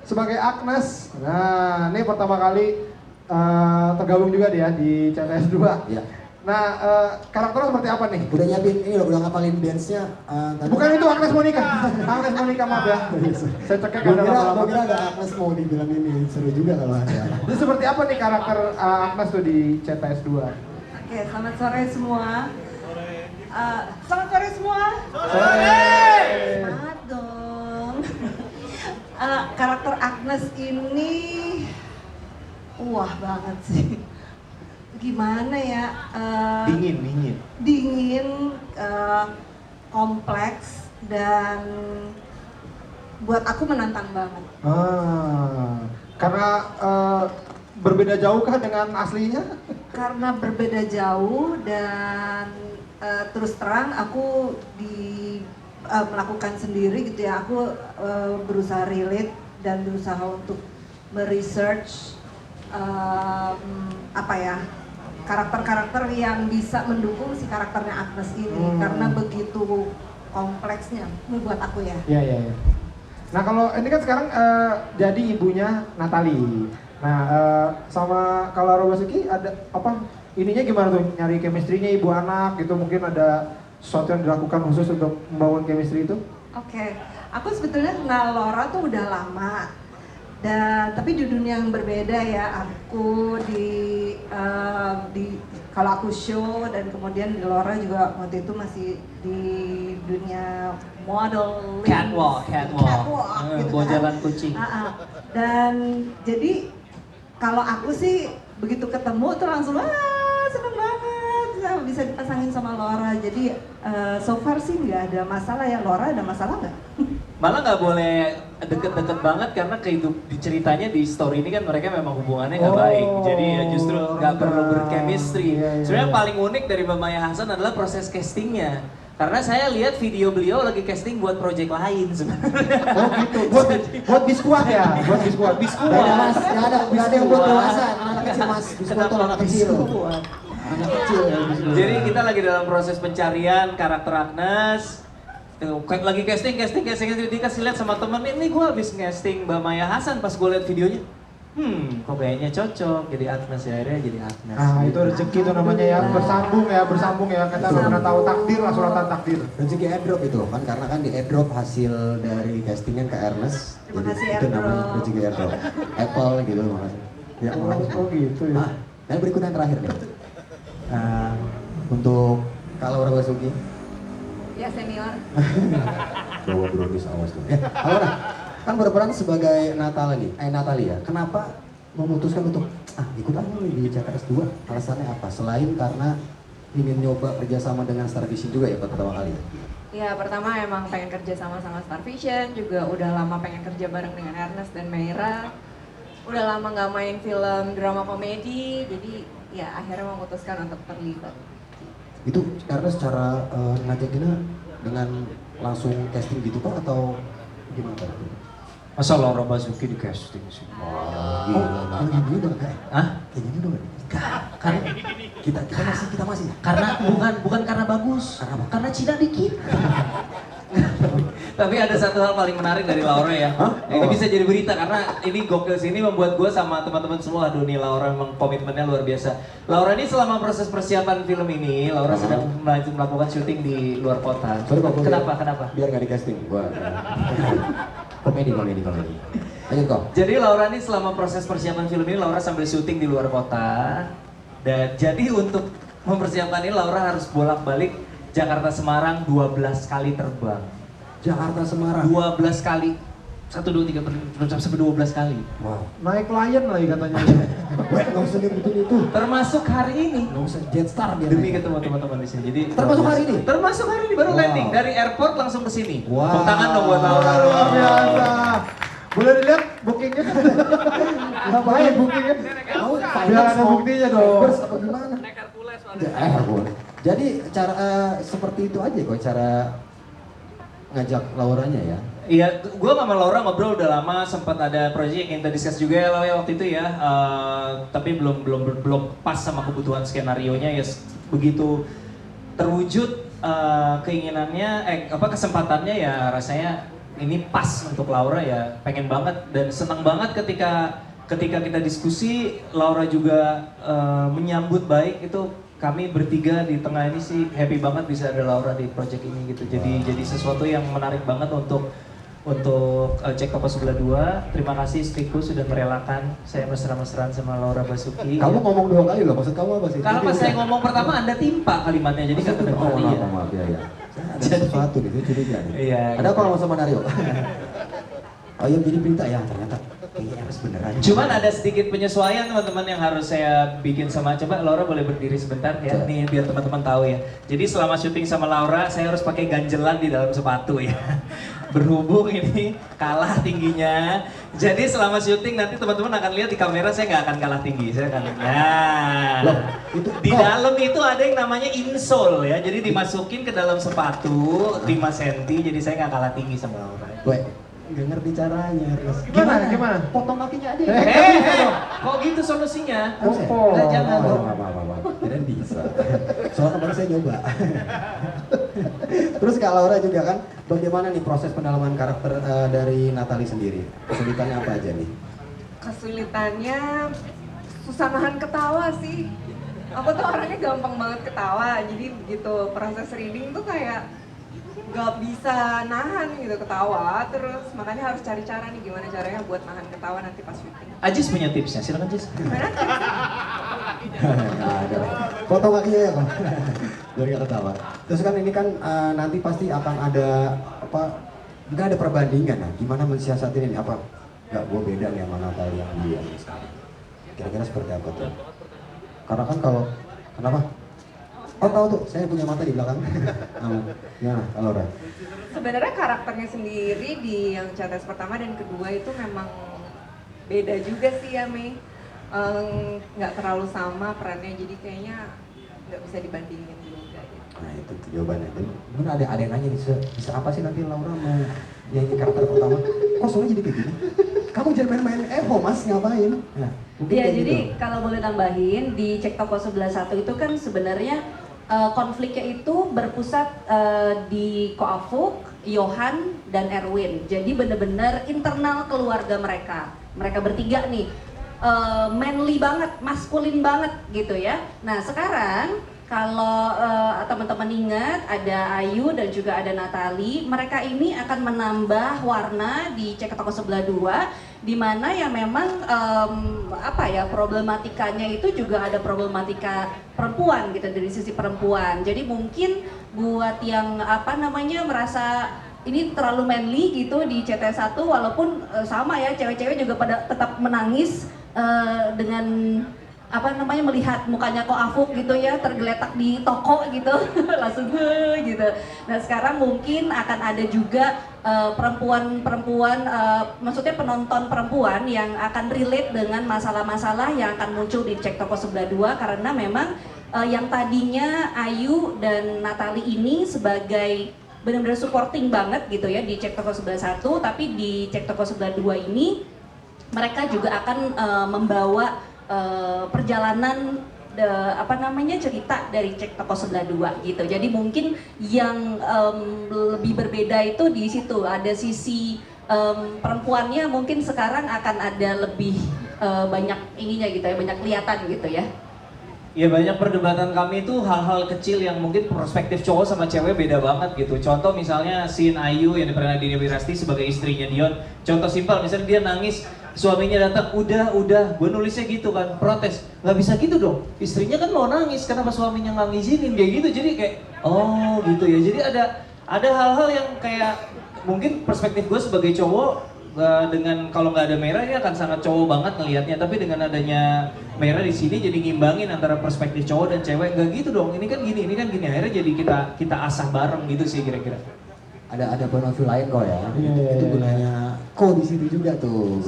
sebagai Agnes. Nah, ini pertama kali tergabung juga dia di CTS 2. Iya. Nah, karakternya seperti apa nih? Udah nyiapin ini loh, udah ngapalin dance-nya. Bukan itu Agnes Monica. Agnes Monica maaf ya. Saya cekek Gue ada kira lama-lama. ada Agnes mau dibilang ini, seru juga kalau ada. Itu seperti apa nih karakter Agnes tuh di CTS 2? Oke, selamat sore semua. Selamat sore semua. Sore. Semangat dong. Karakter Agnes ini wah banget sih. Gimana ya? Dingin, kompleks dan buat aku menantang banget. Karena berbeda jauh kah dengan aslinya? Karena berbeda jauh dan terus terang aku melakukan sendiri gitu ya. Aku berusaha relate dan berusaha untuk meresearch karakter-karakter yang bisa mendukung si karakternya Agnes ini karena begitu kompleksnya buat aku ya. Iya. Nah kalau ini kan sekarang jadi ibunya Natalie. Nah sama kalau Robasuki ada apa? Ininya gimana tuh nyari chemistry-nya ibu anak gitu, mungkin ada sesuatu yang dilakukan khusus untuk membangun chemistry itu? Oke, aku sebetulnya kenal Laura tuh udah lama. Tapi di dunia yang berbeda ya, aku kalau aku show dan kemudian Laura juga waktu itu masih di dunia model, catwalk gitu bawa kan. jalan kucing. Dan jadi kalau aku sih begitu ketemu tuh langsung seneng banget bisa dipasangin sama Laura. Jadi so far sih nggak ada masalah ya. Laura ada masalah nggak? Malah nggak boleh deket-deket banget karena di ceritanya di story ini kan mereka memang hubungannya nggak baik. Jadi ya justru nggak perlu berchemistry. Sebenarnya yang paling unik dari Mbak Maya Hasan adalah proses castingnya. Karena saya lihat video beliau lagi casting buat project lain sebenarnya. Oh gitu, buat biskuat ya? Buat biskuat. Nggak ada mas, nggak ada yang buat dewasa, anak kecil mas, biskuit tuh anak kecil. Anak kecil ya biskuit. Jadi kita lagi dalam proses pencarian karakter Agnes. Lagi casting, dikasih lihat sama temen, ini gue habis casting Mbak Maya Hasan. Pas gue lihat videonya, kok kayaknya cocok jadi Agnes ya, akhirnya jadi Agnes. Ah itu rezeki itu namanya ya, bersambung ya. Kita nggak pernah tahu takdir lah, suratan takdir. Rezeki airdrop itu kan, karena kan di airdrop hasil dari castingan ke Ernest. Terima Jadi kasih, itu namanya airdrop. rezeki airdrop. Apple gitu makasih. Ya, makasih. Oh gitu ya. Nah, yang berikutnya yang terakhir nih. Untuk kalau Laura Basuki. Ya senior. Bawa brownies awas tuh. Laura, kan berperan sebagai Natalia. Kenapa memutuskan untuk ikut aja nih di CTS 2? Alasannya apa? Selain karena ingin nyoba kerjasama dengan Star Vision juga ya pertama kali. Ya pertama emang pengen kerja sama Star Vision, juga udah lama pengen kerja bareng dengan Ernest dan Meira. Udah lama nggak main film drama komedi, jadi ya akhirnya memutuskan untuk terlibat. Itu Ernest cara ngajakinnya dengan langsung casting gitu Pak atau gimana Pak? Masa Laura Basuki di casting sih? Wah, gila. Kayak gini dong kayak. Hah? Kayak gini dong. Karena Kita masih. karena bukan karena bagus, karena Cina dikit. Tapi ada satu hal paling menarik dari Laura ya. Ini bisa jadi berita karena ini gokil sini membuat gue sama teman-teman semua, aduh nih Laura memang komitmennya luar biasa. Laura ini selama proses persiapan film ini, Laura sedang melakukan syuting di luar kota. Sorry, Pak, Kenapa? Biar nggak di casting. Gua. komedi. Lanjut kok. Jadi Laura ini selama proses persiapan film ini Laura sambil syuting di luar kota. Dan jadi untuk mempersiapkan ini Laura harus bolak-balik Jakarta Semarang 12 kali terbang. Jakarta Semarang. 12 kali. 1, 2, 3, 4, sampai 12 kali. Wow. Naik Lion lagi katanya. Weh, nggak usah nyebutin itu. Termasuk hari ini. Nggak usah Jetstar dia. Demi naik. ketemu teman-teman di sini. Jadi Termasuk hari ini? Termasuk hari ini baru Wow. landing dari airport langsung ke sini. Wow. Tepuk tangan dong buat Laura. Luar biasa. Boleh dilihat bookingnya? Ngapain bookingnya? Biar ada buktinya dong. Terus apa gimana? Boleh. Jadi cara seperti itu aja kok cara ngajak Lauranya ya. Iya, gue sama Laura ngobrol udah lama, sempat ada proyek yang kita discuss juga ya Laura waktu itu ya, tapi belum pas sama kebutuhan skenario-nya ya. Begitu terwujud keinginannya, kesempatannya ya rasanya ini pas untuk Laura ya pengen banget dan senang banget ketika kita diskusi Laura juga menyambut baik itu. Kami bertiga di tengah ini sih happy banget bisa ada Laura di project ini gitu. Jadi sesuatu yang menarik banget untuk Cek Toko Sebelah Dua. Terima kasih istriku sudah merelakan saya mesra-mesraan sama Laura Basuki. Kamu ngomong 2 kali loh, maksud kamu apa sih? Kalau pas saya ngomong pertama Anda timpa kalimatnya jadi nggak kedengar. Oh, Iya. maaf ya. Ada sesuatu nih, saya curiga nih. Iya. Ada apa sama Nario? Oh iya, jadi berita ya ternyata ini harus beneran. Cuman ada sedikit penyesuaian teman-teman yang harus saya bikin sama, coba Laura boleh berdiri sebentar ya, nih biar teman-teman tahu ya. Jadi selama syuting sama Laura saya harus pakai ganjelan di dalam sepatu ya. Berhubung ini kalah tingginya, jadi selama syuting nanti teman-teman akan lihat di kamera saya nggak akan kalah tinggi, saya akan Loh, itu di dalam itu ada yang namanya insole ya, jadi dimasukin ke dalam sepatu 5 cm, jadi saya nggak kalah tinggi sama Laura. Weh, nggak ngerti caranya. Terus. Gimana? Potong kakinya aja. Kok gitu solusinya? Oh, Jangan dong. Kirain bisa. Soalnya kemarin saya nyoba. Terus Kak Laura juga kan, bagaimana nih proses pendalaman karakter dari Natalie sendiri? Kesulitannya apa aja nih? Kesulitannya susah nahan ketawa sih. Aku tuh orangnya gampang banget ketawa, jadi begitu proses reading tuh kayak gak bisa nahan gitu ketawa, terus makanya harus cari cara nih gimana caranya buat nahan ketawa nanti pas syuting. Ajis punya tipsnya, silakan Jis. Gimana? Nggak ada. Potong kakinya ya Kak. Biar nggak ketawa. Terus kan ini kan nanti pasti akan ada apa? Nggak ada perbandingan nah. Gimana mensiasatin ini? Apa? Nggak, gue beda nih sama Natalie yang dia sekarang. Kira-kira seperti apa tuh? Karena kan kalau kenapa? Oh tahu tuh, saya punya mata di belakang. Gimana, Kak Laura? Sebenarnya karakternya sendiri di yang CTS pertama dan kedua itu memang beda juga sih ya Mei. Nggak terlalu sama perannya, jadi kayaknya nggak bisa dibandingin juga gitu. Nah itu tuh jawabannya. Dan mungkin ada yang nanya nih, bisa apa sih nanti Laura mau nyanyi karakter pertama? Kok soalnya jadi kayak gini? Kamu jangan main-main Evo mas, ngapain? Nah, mungkin Ya kayak jadi gitu. kalau boleh tambahin di Cek Toko Sebelah Satu itu kan sebenarnya konfliknya itu berpusat di Koafuk, Johan, dan Erwin. Jadi bener-bener internal keluarga mereka. Mereka bertiga nih manly banget, maskulin banget gitu ya. Nah sekarang kalau teman-teman ingat ada Ayu dan juga ada Natalie, mereka ini akan menambah warna di Cek Toko Sebelah Dua, di mana yang memang apa ya problematikanya itu juga ada problematika perempuan gitu dari sisi perempuan. Jadi mungkin buat yang apa namanya merasa ini terlalu manly gitu di CT1 walaupun sama ya cewek-cewek juga pada tetap menangis dengan apa namanya melihat mukanya kok Afuk gitu ya tergeletak di toko gitu langsung gitu. Nah sekarang mungkin akan ada juga perempuan-perempuan maksudnya penonton perempuan yang akan relate dengan masalah-masalah yang akan muncul di Cek Toko Sebelah Dua karena memang yang tadinya Ayu dan Natalie ini sebagai benar-benar supporting banget gitu ya di Cek Toko Sebelah Satu, tapi di Cek Toko Sebelah Dua ini mereka juga akan membawa perjalanan apa namanya cerita dari Cek Toko Sebelah Dua gitu. Jadi mungkin yang lebih berbeda itu di situ ada sisi perempuannya mungkin sekarang akan ada lebih banyak ininya gitu ya, banyak kelihatan gitu ya. Ya banyak perdebatan kami itu hal-hal kecil yang mungkin perspektif cowok sama cewek beda banget gitu. Contoh misalnya scene Ayu yang diperankan Dini Wirasti sebagai istrinya Dion. Contoh simpel misalnya dia nangis, suaminya datang, udah, gue nulisnya gitu kan, protes. Nggak bisa gitu dong, istrinya kan mau nangis, kenapa suaminya nggak ngizinin kayak gitu. Jadi kayak, oh gitu ya. Jadi ada hal-hal yang kayak mungkin perspektif gue sebagai cowok dengan kalau nggak ada Merah ini akan sangat cowok banget ngelihatnya, tapi dengan adanya Merah di sini jadi ngimbangin antara perspektif cowok dan cewek. Nggak gitu dong, ini kan gini, akhirnya jadi kita asah bareng gitu sih kira-kira. Ada point of view lain kok ya. Iya. Itu gunanya kok di situ juga tuh.